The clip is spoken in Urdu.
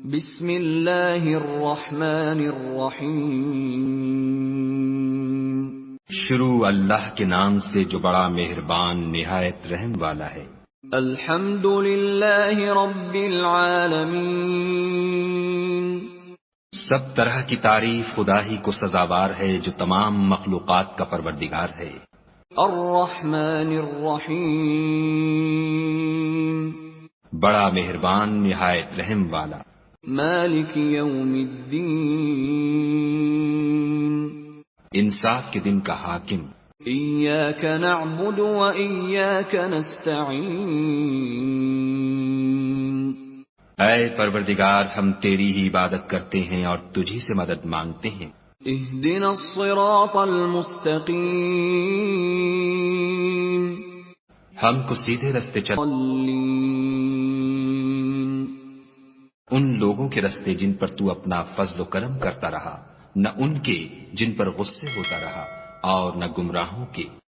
بسم اللہ الرحمن الرحیم۔ شروع اللہ کے نام سے جو بڑا مہربان نہایت رحم والا ہے۔ الحمد للہ رب العالمین۔ سب طرح کی تعریف خدا ہی کو سزاوار ہے جو تمام مخلوقات کا پروردگار ہے۔ الرحمن الرحیم۔ بڑا مہربان نہایت رحم والا۔ مالک یوم الدین۔ انصاف کے دن کا حاکم۔ ایاک نعبد و ایاک نستعین۔ اے پروردگار ہم تیری ہی عبادت کرتے ہیں اور تجھی سے مدد مانگتے ہیں۔ اہدنا الصراط المستقیم۔ ہم کو سیدھے رستے چل ان لوگوں کے رستے جن پر تو اپنا فضل و کرم کرتا رہا، نہ ان کے جن پر غصے ہوتا رہا، اور نہ گمراہوں کے